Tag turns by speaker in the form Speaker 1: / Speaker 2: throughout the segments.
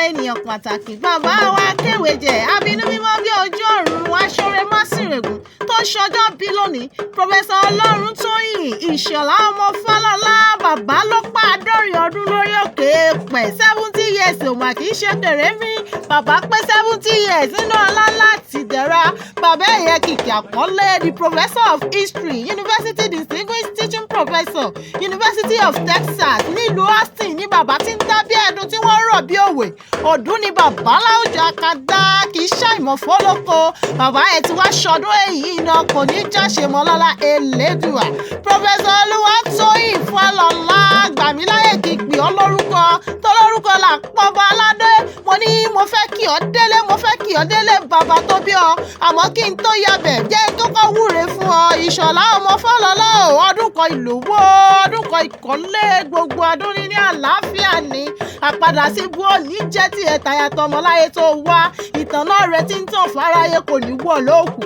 Speaker 1: ènìyàn pàtàkì bàbá wa kéwèjẹ abínú mímọ́ bí ojú ọ̀run aṣọ́rẹ́ másìrègùn tó ṣọjọ́ bí lónìí Professor Runtoyin Ìṣọ̀lá ọmọ Falola bàbá ló pa 70 ọdún lórí òkè èèpẹ̀ 70 years ò mà kì í ṣe kèrèmí bàbá pé 70 years nínú ọlá láti dẹ̀ra bàbá ẹ̀yẹ kìkì àpọ́nlé the Professor of History University Distinguished Teaching Professor University of Texas nílùú Austin ní bàbá tí ń dábí ẹ̀dùn tí wọ́n rọ̀ bí òwe ọdún ni bàbá láwùjọ akadá kì í ṣàìmọ̀ fọ́lọ́kọ bàbá ẹ̀ tí wá ṣọdún èyí iná kò ní jáṣe mọ́ lọ́lá elédùà Professor Olúwatóyìn Falola gbàmíláyè kí pè ọ́ lórúkọ tó lórúkọ là pọ́ba aládé mo ní mo fẹ́ kí ọ délé bàbá tó bí ọ àmọ́ kí n tó yabẹ̀ jẹ́ tó kọ́ wúre fún ọ Ìṣọ̀lá ọmọ Falola ọdún kan ìlówó ọdún kan ìkọ́lé gbogbo ọdún ní àlàáfíà ní àpadà sí bú òní jẹ́ tí ẹ̀ta yàtọ̀ ọmọláyé tó wá ìtànà rẹ̀ tí ń tàn fáráyé kò ní wọ̀ lóòkù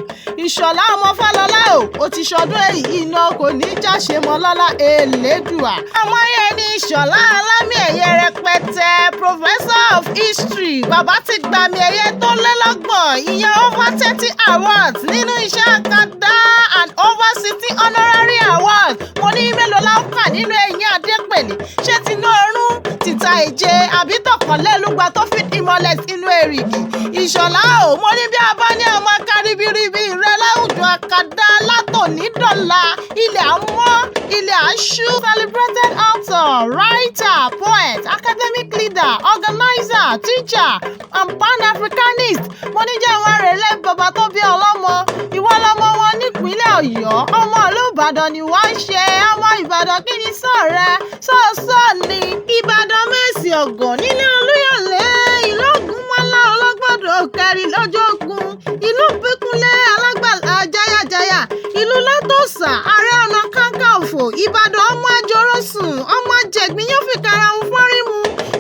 Speaker 1: Ìṣọ̀lá ọmọ Falola ó ti ṣọdún èyí iná kò ní jáṣe mọ́ lọ́lá elédùà ọmọ yẹn ní Ìṣọ̀lá alámì ẹ̀yẹ rẹpẹtẹ Professor of History bàbá ti gbàmì ẹ̀yẹ tó lé lọ́gbọ̀n ìyẹn over 30 awards nínú iṣẹ́ àkàdá and over 60 honorary awards mo ní mélòó láwùkà nínú ẹ̀yìn adépèlé ṣé tinú ọrún tìta èje àbí tọkànlélúgba tó fi ìmọ̀lẹ̀ sínú èrìgì Ìṣọ̀lá mo ní bí a bá ní ọmọ kárìbìrìbì rẹ láwùjọ àkàdá látòní dọ̀la ilẹ̀ àmọ́ ilẹ̀ àṣù celebrated author writer poet academic leader organizer teacher and pan-Africanist mo ní jẹ́ àwọn arẹ̀lẹ̀ bàbá tó bí ọlọ́mọ ìwọ lọmọ wọn nípínlẹ̀ Ọ̀yọ́ ọmọ ìlú Ìbàdàn ni wọ́n ṣe ọmọ Ìbàdàn kí ni sọ̀rẹ́ sọ́ọ̀sọ́ ni Ìbàdàn mẹ́sì ọ̀gàn nílé Olúyọ̀lé ìlú Ògúnmọ́lá ọlọ́gbọ́dọ̀ kẹrin lọ́jọ́gùn ìlú Bíkúnlé alágbàlá jáyàjáyà ìlú Látòsà Ààrẹ Ọ̀nà Kakanfò Ìbàdàn ọmọ àjọrọ̀sùn ọmọ àjẹgbìn yóò fi kara ń fọ́rímù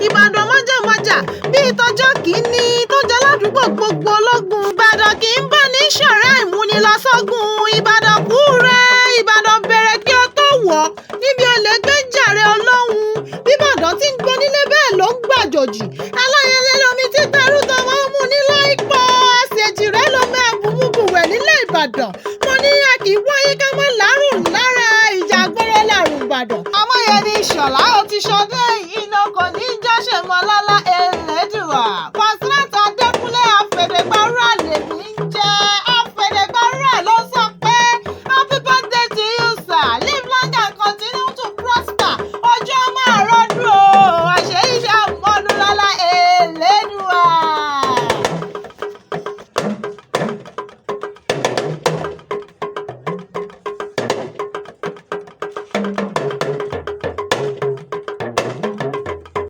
Speaker 1: Ìbàdàn májàmájà bí ìtọ́jọ́ kìíní tó jẹ́ ládùúgbò gbogbo ológun Ìbàdàn kì í bá ní ṣọ̀rẹ́ ìmúnilọ́sọ́gun Ìbàdàn kúrẹ́ Ìbàdàn bẹ̀rẹ̀ kí ó tó wọ̀ níbi olè gbé jàre Ọlọ́run bíbàdàn tí ń gbọ́ nílé bẹ́ẹ̀ ló ń gbàjòjì aláyẹlẹ lomi tí tẹrú tọmọ mú nílò ipò àṣejì rẹ ló máa bùmùbùwẹ̀ nílẹ̀ Ìbàdàn mo ní a kì í wáyé ká má lárùn lára ìjà gbọ́rọ̀ lárùn Ìbàdàn ọmọ yẹn ní Ìṣọ̀lá ó ti ṣọdún èyí iná kò ní jáṣe mọ́ lọ́lá